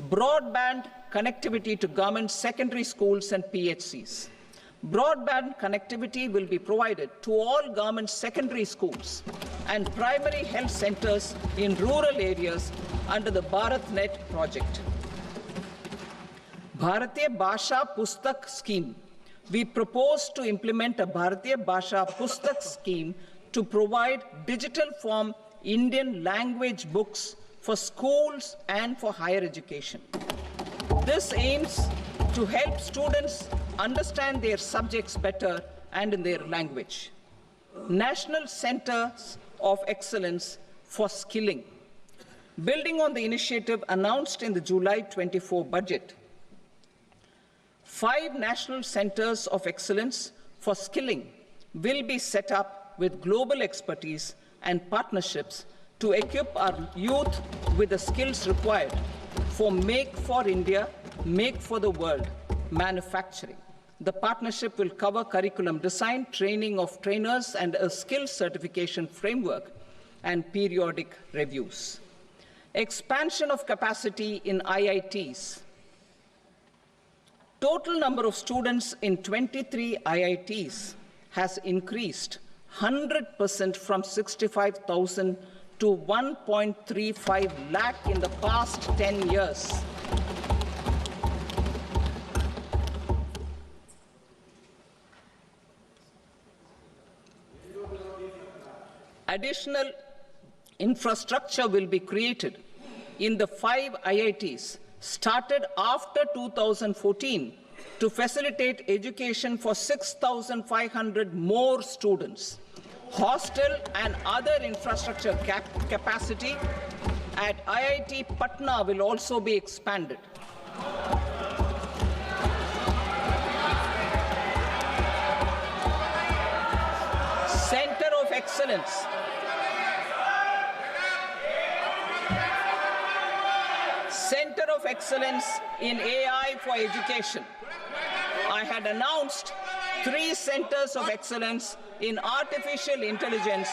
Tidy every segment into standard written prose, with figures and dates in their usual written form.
broadband connectivity to government secondary schools and PHCs. Broadband connectivity will be provided to all government secondary schools and primary health centers in rural areas under the BharatNet project. Bharatiya Bhasha Pustak scheme. We propose to implement a Bharatiya Bhasha Pustak scheme to provide digital form Indian language books for schools and for higher education. This aims to help students understand their subjects better and in their language. National Centers of Excellence for Skilling. Building on the initiative announced in the July 24 budget, 5 national centers of excellence for skilling will be set up with global expertise and partnerships to equip our youth with the skills required for Make for India, Make for the World manufacturing. The partnership will cover curriculum design, training of trainers, and a skills certification framework and periodic reviews. Expansion of capacity in IITs. Total number of students in 23 IITs has increased 100% from 65,000 to 1.35 lakh in the past 10 years. Additional infrastructure will be created in the 5 IITs started after 2014 to facilitate education for 6,500 more students. Hostel and other infrastructure capacity at IIT Patna will also be expanded. Center of Excellence. Center of Excellence in AI for Education. I had announced 3 centers of excellence in artificial intelligence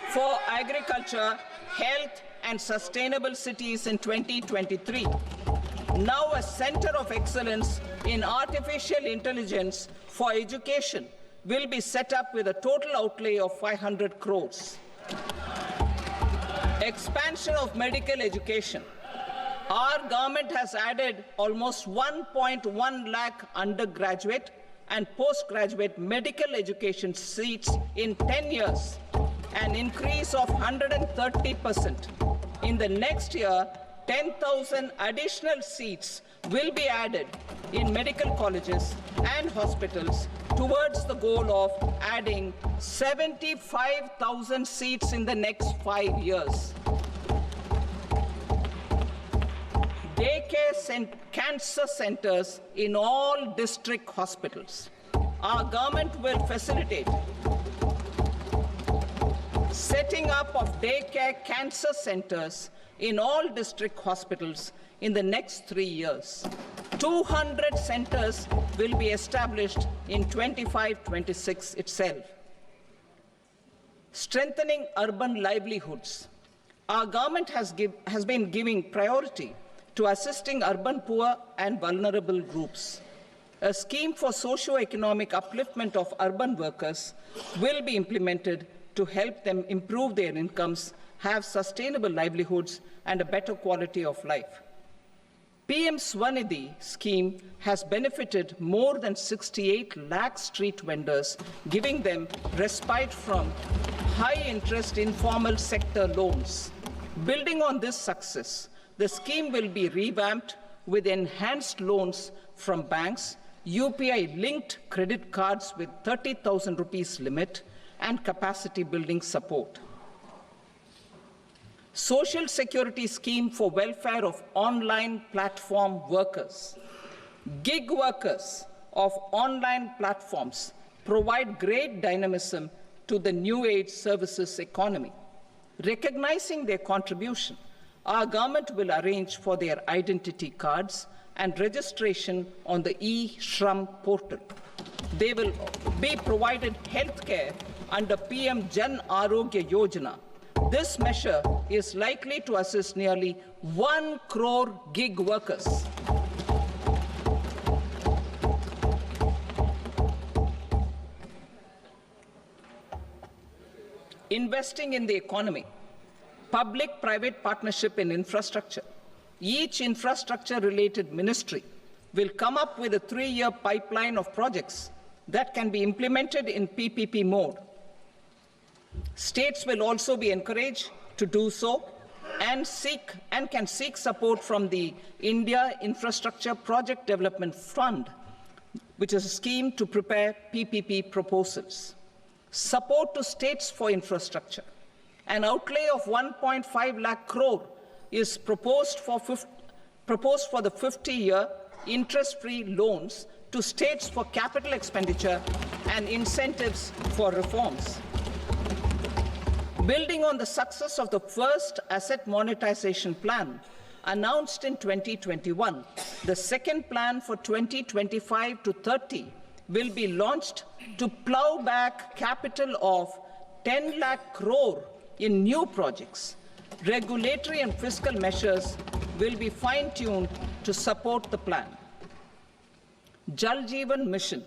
for agriculture, health, and sustainable cities in 2023. Now a center of excellence in artificial intelligence for education will be set up with a total outlay of 500 crores. Expansion of medical education. Our government has added almost 1.1 lakh undergraduate and postgraduate medical education seats in 10 years, an increase of 130%. In the next year, 10,000 additional seats will be added in medical colleges and hospitals towards the goal of adding 75,000 seats in the next 5 years. Daycare cancer centers in all district hospitals. Our government will facilitate setting up of daycare cancer centers in all district hospitals in the next 3 years. 200 centers will be established in 25-26 itself. Strengthening urban livelihoods. Our government has been giving priority to assisting urban poor and vulnerable groups. A scheme for socio-economic upliftment of urban workers will be implemented to help them improve their incomes, have sustainable livelihoods, and a better quality of life. PM Swanidhi scheme has benefited more than 68 lakh street vendors, giving them respite from high-interest informal sector loans. Building on this success, the scheme will be revamped with enhanced loans from banks, UPI-linked credit cards with 30,000 rupees limit, and capacity building support. Social Security scheme for welfare of online platform workers. Gig workers of online platforms provide great dynamism to the new age services economy. Recognizing their contribution, our government will arrange for their identity cards and registration on the e-Shram portal. They will be provided health care under PM Jan Arogya Yojana This measure is likely to assist nearly 1 crore gig workers. Investing in the economy, public-private partnership in infrastructure. Each infrastructure-related ministry will come up with a 3-year pipeline of projects that can be implemented in PPP mode. States will also be encouraged to do so and can seek support from the India Infrastructure Project Development Fund, which is a scheme to prepare PPP proposals. Support to states for infrastructure. An outlay of 1.5 lakh crore is proposed for the 50-year interest-free loans to states for capital expenditure and incentives for reforms. Building on the success of the first asset monetization plan announced in 2021, the second plan for 2025 to 30 will be launched to plow back capital of 10 lakh crore in new projects. Regulatory and fiscal measures will be fine-tuned to support the plan. Jal Jeevan Mission.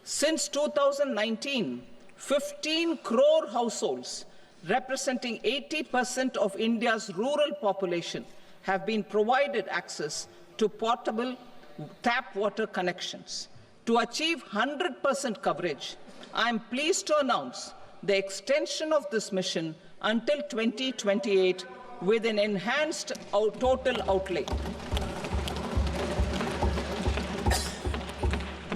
Since 2019, 15 crore households representing 80% of India's rural population have been provided access to portable tap water connections. To achieve 100% coverage, I am pleased to announce the extension of this mission until 2028 with an enhanced total outlay.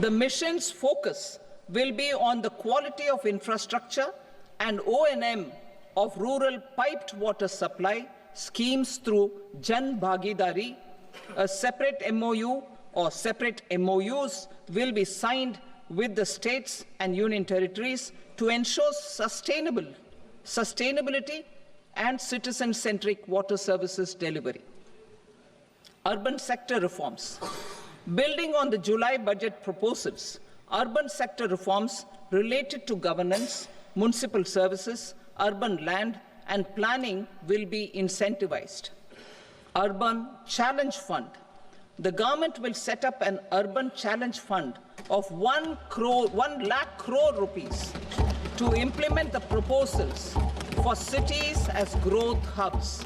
The mission's focus will be on the quality of infrastructure and O&M of rural piped water supply schemes through Jan Bhagidari. A separate MOU or separate MOUs will be signed with the states and union territories to ensure sustainability and citizen-centric water services delivery. Urban sector reforms. Building on the July budget proposals, urban sector reforms related to governance, municipal services, urban land and planning will be incentivized. Urban Challenge Fund. The government will set up an urban challenge fund of 1 lakh crore rupees to implement the proposals for cities as growth hubs,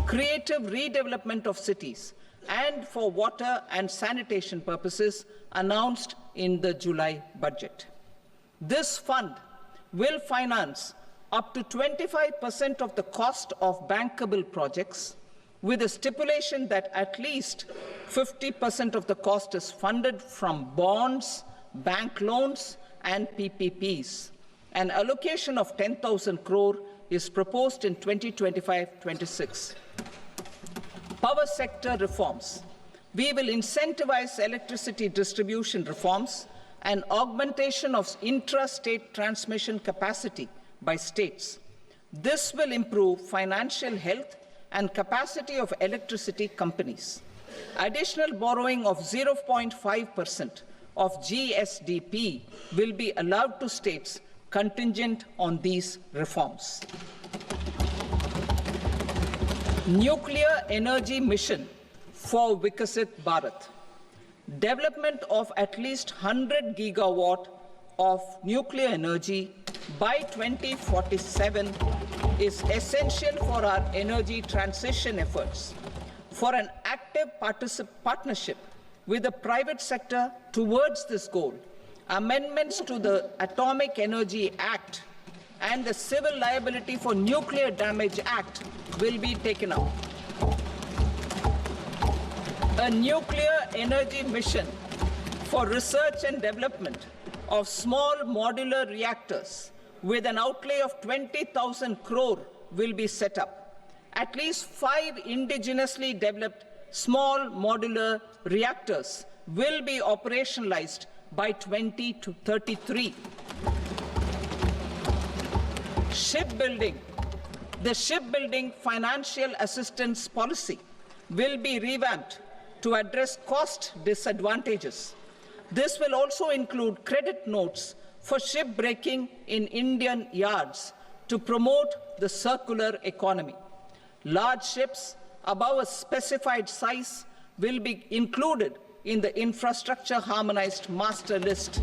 creative redevelopment of cities, and for water and sanitation purposes announced in the July budget. This fund will finance up to 25% of the cost of bankable projects, with a stipulation that at least 50% of the cost is funded from bonds, bank loans, and PPPs. An allocation of 10,000 crore is proposed in 2025-26. Power sector reforms. We will incentivize electricity distribution reforms and augmentation of intra-state transmission capacity by states. This will improve financial health and capacity of electricity companies. Additional borrowing of 0.5% of GSDP will be allowed to states contingent on these reforms. Nuclear energy mission for Vikasit Bharat. Development of at least 100 gigawatt of nuclear energy by 2047 is essential for our energy transition efforts. For an active partnership with the private sector towards this goal, amendments to the Atomic Energy Act and the Civil Liability for Nuclear Damage Act will be taken up. A nuclear energy mission for research and development of small modular reactors with an outlay of 20,000 crore will be set up. At least 5 indigenously developed small modular reactors will be operationalized by 2033. Shipbuilding. The shipbuilding financial assistance policy will be revamped to address cost disadvantages. This will also include credit notes for shipbreaking in Indian yards to promote the circular economy. Large ships above a specified size will be included in the infrastructure harmonized master list.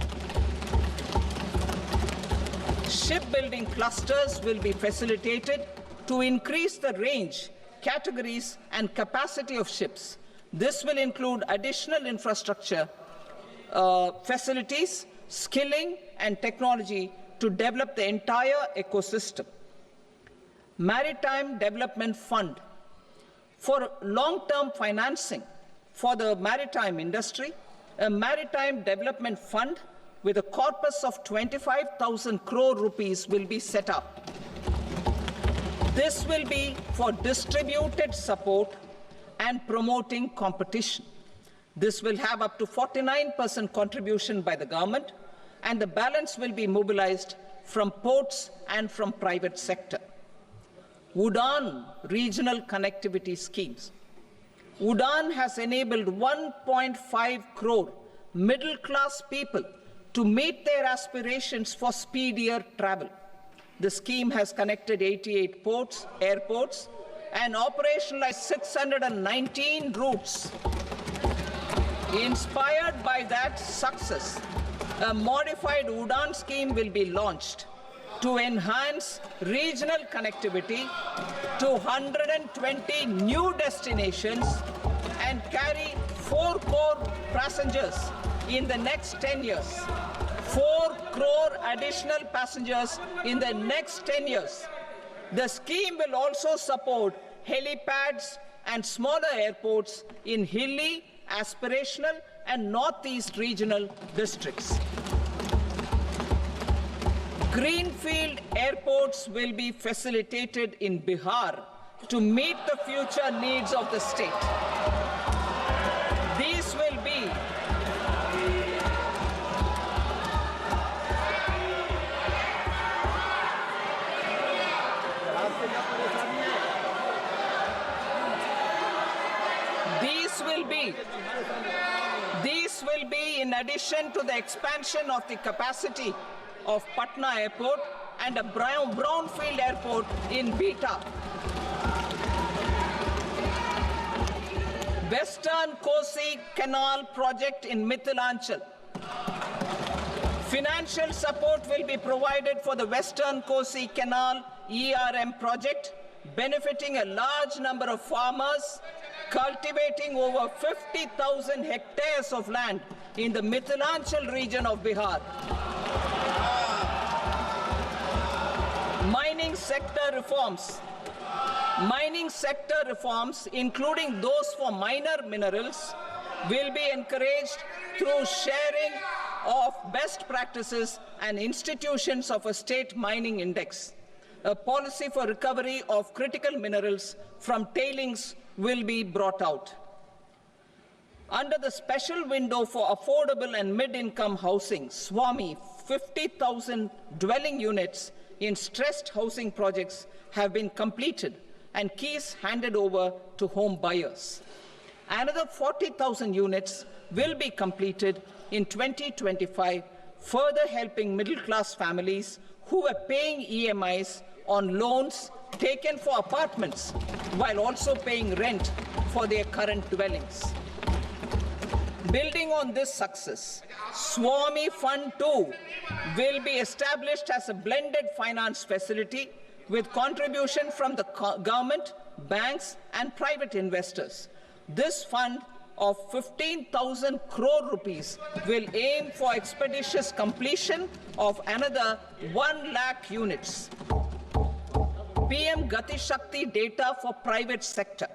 Shipbuilding clusters will be facilitated to increase the range, categories, and capacity of ships. This will include additional infrastructure, facilities, skilling, and technology to develop the entire ecosystem. Maritime Development Fund. For long-term financing for the maritime industry, a Maritime Development Fund with a corpus of 25,000 crore rupees will be set up. This will be for distributed support and promoting competition. This will have up to 49% contribution by the government, and the balance will be mobilized from ports and from private sector. UDAN regional connectivity schemes. UDAN has enabled 1.5 crore middle-class people to meet their aspirations for speedier travel. The scheme has connected 88 airports, and operationalized 619 routes. Inspired by that success, a modified UDAN scheme will be launched to enhance regional connectivity to 120 new destinations and carry 4 crore passengers in the next 10 years. 4 crore additional passengers in the next 10 years. The scheme will also support helipads and smaller airports in hilly, aspirational, and northeast regional districts. Greenfield airports will be facilitated in Bihar to meet the future needs of the state. These will be in addition to the expansion of the capacity of Patna Airport and a brownfield airport in Beta. Western Kosi Canal project in Mithilanchal. Financial support will be provided for the Western Kosi Canal ERM project, benefiting a large number of farmers, cultivating over 50,000 hectares of land in the Mithilanchal region of Bihar. Mining sector reforms. Mining sector reforms, including those for minor minerals, will be encouraged through sharing of best practices and institutions of a state mining index. A policy for recovery of critical minerals from tailings will be brought out. Under the special window for affordable and mid-income housing, SWAMI, 50,000 dwelling units in stressed housing projects have been completed and keys handed over to home buyers. Another 40,000 units will be completed in 2025, further helping middle-class families who are paying EMIs on loans taken for apartments while also paying rent for their current dwellings. Building on this success, SWAMI Fund 2 will be established as a blended finance facility with contribution from the government, banks, and private investors. This fund of 15,000 crore rupees will aim for expeditious completion of another 1 lakh units. PM Gati Shakti data for private sector.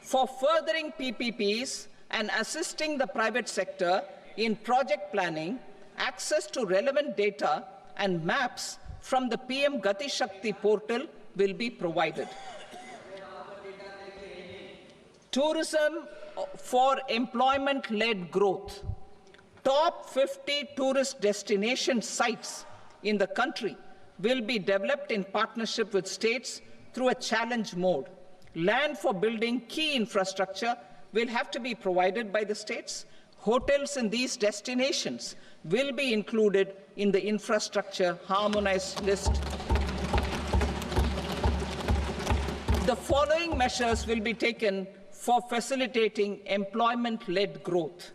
For furthering PPPs and assisting the private sector in project planning, access to relevant data and maps from the PM Gati Shakti portal will be provided. Tourism for employment-led growth. Top 50 tourist destination sites in the country will be developed in partnership with states through a challenge mode. Land for building key infrastructure will have to be provided by the states. Hotels in these destinations will be included in the infrastructure harmonized list. The following measures will be taken for facilitating employment-led growth.